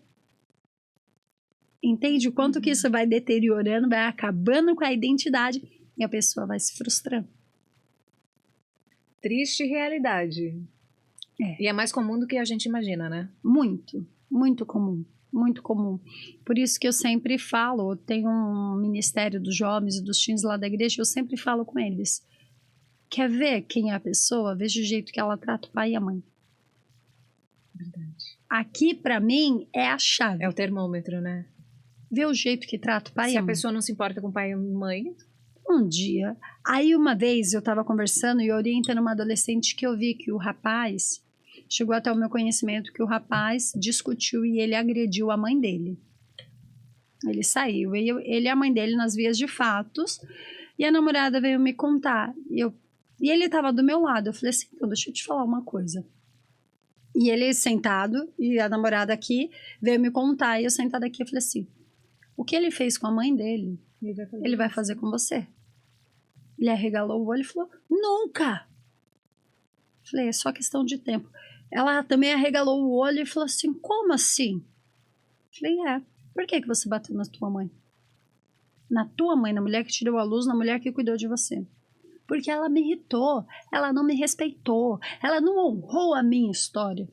Entende o quanto que isso vai deteriorando, vai acabando com a identidade e a pessoa vai se frustrando. Triste realidade. É. E é mais comum do que a gente imagina, né? Muito, muito comum. Muito comum. Por isso que eu sempre falo, eu tenho um ministério dos jovens e dos teens lá da igreja, eu sempre falo com eles. Quer ver quem é a pessoa? Veja o jeito que ela trata o pai e a mãe. Verdade. Aqui, pra mim, é a chave. É o termômetro, né? Vê o jeito que trata o pai e Se a a mãe. pessoa não se importa com pai e mãe... Um dia. Aí uma vez eu tava conversando e orientando uma adolescente que eu vi que o rapaz... Chegou até o meu conhecimento que o rapaz discutiu e ele agrediu a mãe dele. Ele saiu, ele e a mãe dele nas vias de fatos, e a namorada veio me contar. E ele estava do meu lado. Eu falei assim, então, deixa eu te falar uma coisa. E ele sentado, e a namorada aqui, veio me contar, e eu sentada aqui, eu falei assim, o que ele fez com a mãe dele, ele vai fazer com você. Ele arregalou o olho e falou, nunca! Eu falei, é só questão de tempo. Ela também arregalou o olho e falou assim, como assim? Eu falei, por que você bateu na tua mãe? Na tua mãe, na mulher que te deu a luz, na mulher que cuidou de você. porque ela me irritou, ela não me respeitou, ela não honrou a minha história.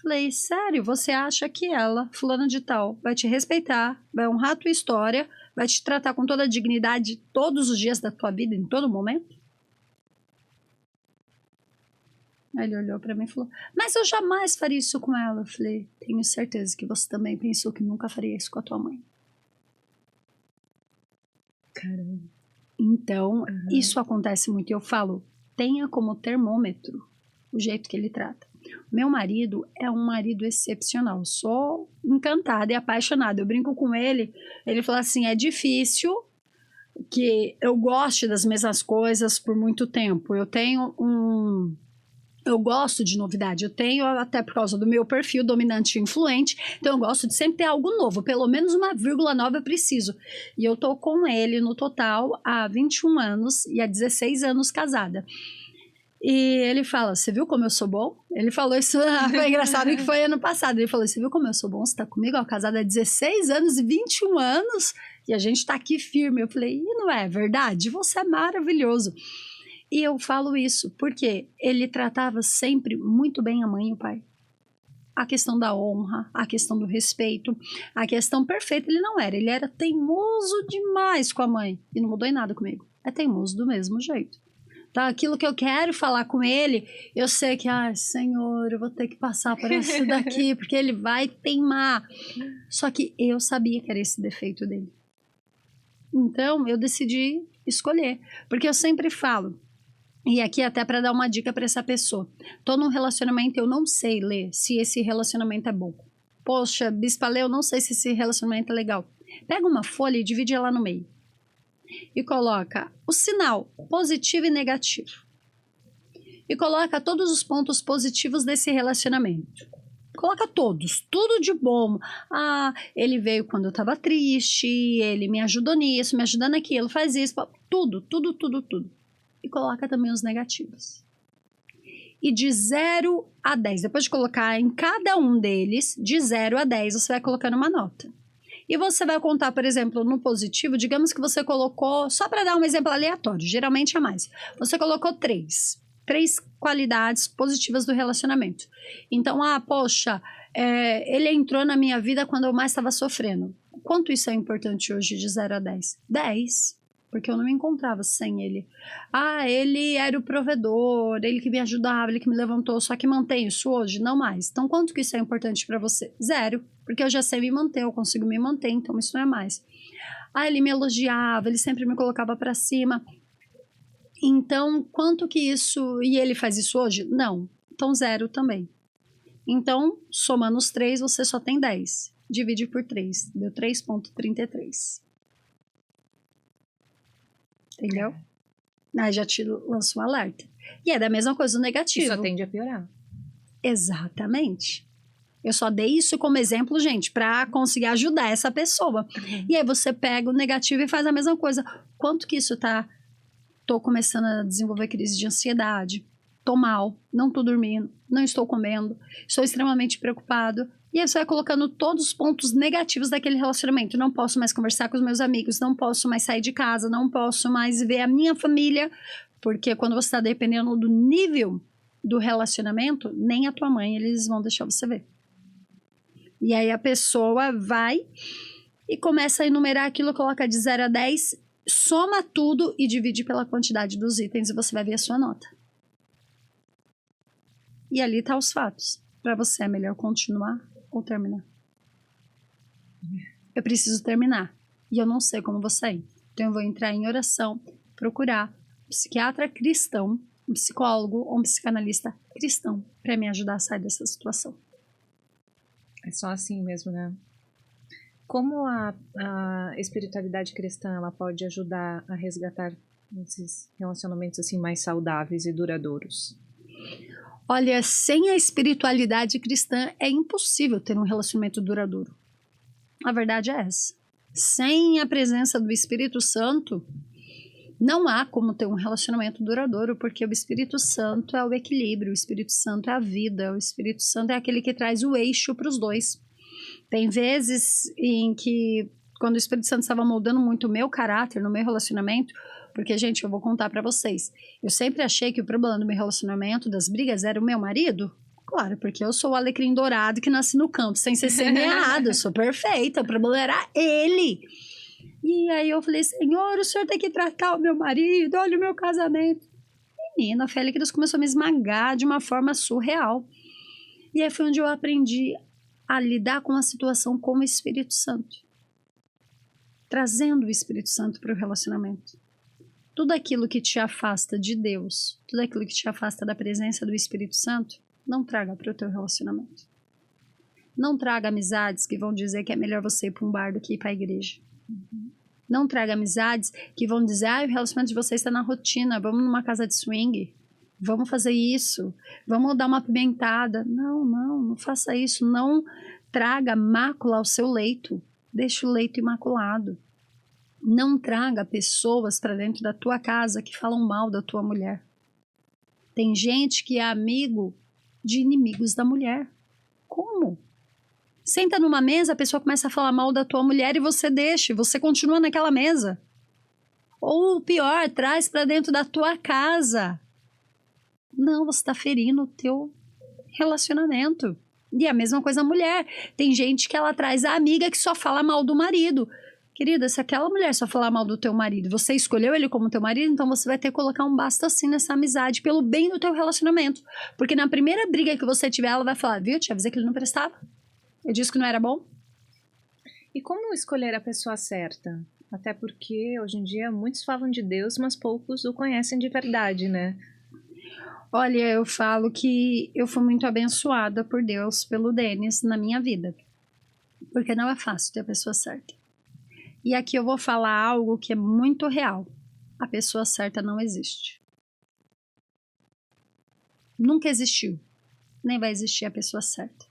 Falei, sério, você acha que ela, fulana de tal, vai te respeitar, vai honrar a tua história, vai te tratar com toda a dignidade todos os dias da tua vida, em todo momento? Aí ele olhou pra mim e falou, mas eu jamais faria isso com ela. Eu falei, tenho certeza que você também pensou que nunca faria isso com a tua mãe. Caramba. Então, isso acontece muito. Eu falo, tenha como termômetro o jeito que ele trata. Meu marido é um marido excepcional. Sou encantada e apaixonada. Eu brinco com ele. Ele fala assim, é difícil que eu goste das mesmas coisas por muito tempo. Eu gosto de novidade, eu tenho até por causa do meu perfil dominante e influente, então eu gosto de sempre ter algo novo, pelo menos uma vírgula nova eu preciso. E eu tô com ele no total há 21 anos e há 16 anos casada. E ele fala, você viu como eu sou bom? Ele falou isso, foi engraçado que foi ano passado, ele falou, você viu como eu sou bom? Você tá comigo, ó, casada há 16 anos e 21 anos e a gente tá aqui firme. Eu falei, e não é verdade? Você é maravilhoso. E eu falo isso porque ele tratava sempre muito bem a mãe e o pai. A questão da honra, a questão do respeito, a questão perfeita ele não era. Ele era teimoso demais com a mãe e não mudou em nada comigo. É teimoso do mesmo jeito. Tá? Aquilo que eu quero falar com ele, eu sei que, ai, Senhor, eu vou ter que passar por isso daqui, porque ele vai teimar. Só que eu sabia que era esse defeito dele. Então, eu decidi escolher. Porque eu sempre falo, e aqui até para dar uma dica para essa pessoa. Tô num relacionamento, eu não sei ler se esse relacionamento é bom. Poxa, Bispa Lê, eu não sei se esse relacionamento é legal. Pega uma folha e divide ela no meio. E coloca o sinal positivo e negativo. E coloca todos os pontos positivos desse relacionamento. Coloca todos, tudo de bom. Ah, ele veio quando eu tava triste, ele me ajudou nisso, me ajudou naquilo, faz isso, tudo. E coloca também os negativos. E de 0 a 10, depois de colocar em cada um deles, de 0 a 10, você vai colocando uma nota. E você vai contar, por exemplo, no positivo, digamos que você colocou, só para dar um exemplo aleatório, geralmente é mais. Você colocou 3 qualidades positivas do relacionamento. Então, poxa, ele entrou na minha vida quando eu mais estava sofrendo. Quanto isso é importante hoje de 0 a 10? 10. Porque eu não me encontrava sem ele. Ele era o provedor, ele que me ajudava, ele que me levantou, só que mantém isso hoje? Não mais. Então, quanto que isso é importante para você? 0, porque eu já sei me manter, eu consigo me manter, então isso não é mais. Ele me elogiava, ele sempre me colocava para cima. Então, quanto que isso... E ele faz isso hoje? Não. Então, 0 também. Então, somando os 3, você só tem 10. Divide por 3, deu 3,33. Entendeu? Aí já te lança um alerta. E é da mesma coisa o negativo. Isso só tende a piorar. Exatamente. Eu só dei isso como exemplo, gente, para conseguir ajudar essa pessoa. E aí você pega o negativo e faz a mesma coisa. Quanto que isso tá... Tô começando a desenvolver crise de ansiedade. Tô mal, não tô dormindo, não estou comendo, estou extremamente preocupado. E aí você vai colocando todos os pontos negativos daquele relacionamento. Não posso mais conversar com os meus amigos, não posso mais sair de casa, não posso mais ver a minha família. Porque quando você está dependendo do nível do relacionamento, nem a tua mãe eles vão deixar você ver. E aí a pessoa vai e começa a enumerar aquilo, coloca de 0 a 10, soma tudo e divide pela quantidade dos itens e você vai ver a sua nota. E ali tá os fatos. Para você é melhor continuar ou terminar? Eu preciso terminar. E eu não sei como vou sair. Então eu vou entrar em oração, procurar um psiquiatra cristão, um psicólogo ou um psicanalista cristão para me ajudar a sair dessa situação. É só assim mesmo, né? Como a espiritualidade cristã ela pode ajudar a resgatar esses relacionamentos assim mais saudáveis e duradouros? Olha, sem a espiritualidade cristã é impossível ter um relacionamento duradouro. A verdade é essa. Sem a presença do Espírito Santo, não há como ter um relacionamento duradouro, porque o Espírito Santo é o equilíbrio, o Espírito Santo é a vida, o Espírito Santo é aquele que traz o eixo para os dois. Tem vezes em que, quando o Espírito Santo estava moldando muito o meu caráter, no meu relacionamento, Porque, gente, eu vou contar pra vocês. Eu sempre achei que o problema do meu relacionamento, das brigas, era o meu marido. Claro, porque eu sou o alecrim dourado que nasci no campo, sem ser semeado. Eu sou perfeita. O problema era ele. E aí eu falei, Senhor, o Senhor tem que tratar o meu marido. Olha o meu casamento. Menina, a fé de Deus começou a me esmagar de uma forma surreal. E aí foi onde eu aprendi a lidar com a situação com o Espírito Santo. Trazendo o Espírito Santo para o relacionamento. Tudo aquilo que te afasta de Deus, tudo aquilo que te afasta da presença do Espírito Santo, não traga para o teu relacionamento. Não traga amizades que vão dizer que é melhor você ir para um bar do que ir para a igreja. Não traga amizades que vão dizer, o relacionamento de vocês está na rotina, vamos numa casa de swing, vamos fazer isso, vamos dar uma apimentada. Não faça isso. Não traga mácula ao seu leito. Deixa o leito imaculado. Não traga pessoas para dentro da tua casa que falam mal da tua mulher. Tem gente que é amigo de inimigos da mulher. Como? Senta numa mesa, a pessoa começa a falar mal da tua mulher e você deixa, você continua naquela mesa. Ou pior, traz para dentro da tua casa. Não, você está ferindo o teu relacionamento. E a mesma coisa a mulher. Tem gente que ela traz a amiga que só fala mal do marido. Querida, se aquela mulher só falar mal do teu marido, você escolheu ele como teu marido, então você vai ter que colocar um basta assim nessa amizade, pelo bem do teu relacionamento. Porque na primeira briga que você tiver, ela vai falar, viu, te avisei que ele não prestava. Eu disse que não era bom. E como escolher a pessoa certa? Até porque hoje em dia muitos falam de Deus, mas poucos o conhecem de verdade, né? Olha, eu falo que eu fui muito abençoada por Deus, pelo Denis, na minha vida. Porque não é fácil ter a pessoa certa. E aqui eu vou falar algo que é muito real. A pessoa certa não existe. Nunca existiu. Nem vai existir a pessoa certa.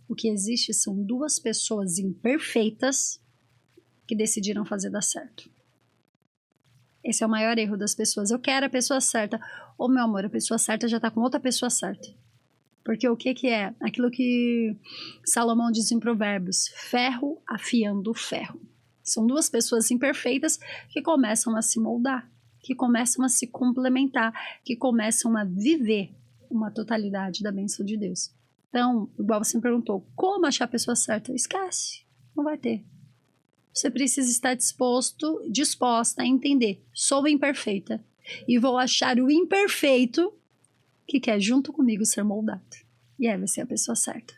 O que existe são duas pessoas imperfeitas que decidiram fazer dar certo. Esse é o maior erro das pessoas. Eu quero a pessoa certa. Ô, meu amor, a pessoa certa já está com outra pessoa certa. Porque o que é? Aquilo que Salomão diz em Provérbios. Ferro afiando ferro. São duas pessoas imperfeitas que começam a se moldar, que começam a se complementar, que começam a viver uma totalidade da bênção de Deus. Então, igual você me perguntou, como achar a pessoa certa? Esquece, não vai ter. Você precisa estar disposta a entender. Sou imperfeita e vou achar o imperfeito que quer junto comigo ser moldado. E aí vai ser a pessoa certa.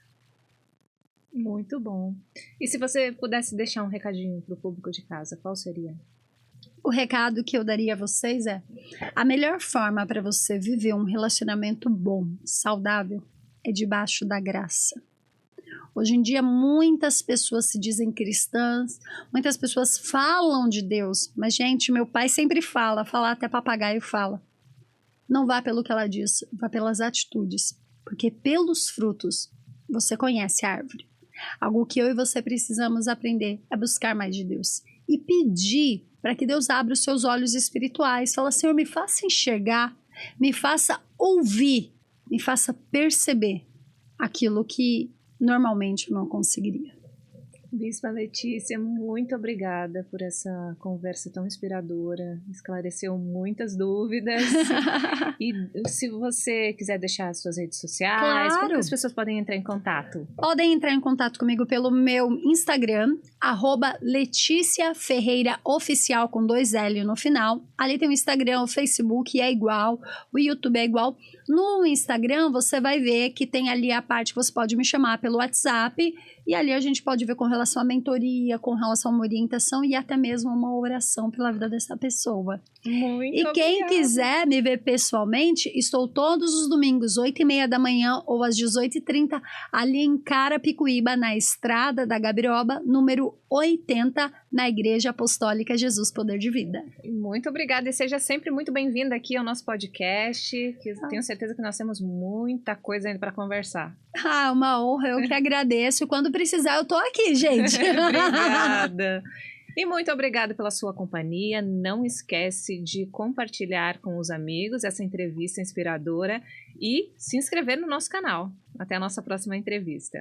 Muito bom. E se você pudesse deixar um recadinho para o público de casa, qual seria? O recado que eu daria a vocês é: a melhor forma para você viver um relacionamento bom, saudável, é debaixo da graça. Hoje em dia, muitas pessoas se dizem cristãs, muitas pessoas falam de Deus, mas, gente, meu pai sempre fala até papagaio fala. Não vá pelo que ela diz, vá pelas atitudes, porque pelos frutos você conhece a árvore. Algo que eu e você precisamos aprender é buscar mais de Deus e pedir para que Deus abra os seus olhos espirituais. Fala, Senhor, me faça enxergar, me faça ouvir, me faça perceber aquilo que normalmente eu não conseguiria. Bispa Letícia, muito obrigada por essa conversa tão inspiradora, esclareceu muitas dúvidas. E se você quiser deixar as suas redes sociais, Claro. Como que as pessoas podem entrar em contato? Podem entrar em contato comigo pelo meu Instagram, @LeticiaFerreiraOficial com 2 L no final. Ali tem o Instagram, o Facebook é igual, o YouTube é igual. No Instagram você vai ver que tem ali a parte que você pode me chamar pelo WhatsApp e ali a gente pode ver com relação à mentoria, com relação a uma orientação e até mesmo uma oração pela vida dessa pessoa. Muito E quem obrigada. quiser me ver pessoalmente, estou todos os domingos, 8h30 da manhã ou às 18h30, ali em Carapicuíba, na Estrada da Gabiroba, número 80, na Igreja Apostólica Jesus Poder de Vida. Muito obrigada e seja sempre muito bem-vinda aqui ao nosso podcast, que tenho certeza que nós temos muita coisa ainda para conversar. Uma honra, eu que agradeço. Quando precisar, eu tô aqui, gente. Obrigada. E muito obrigada pela sua companhia. Não esquece de compartilhar com os amigos essa entrevista inspiradora e se inscrever no nosso canal. Até a nossa próxima entrevista.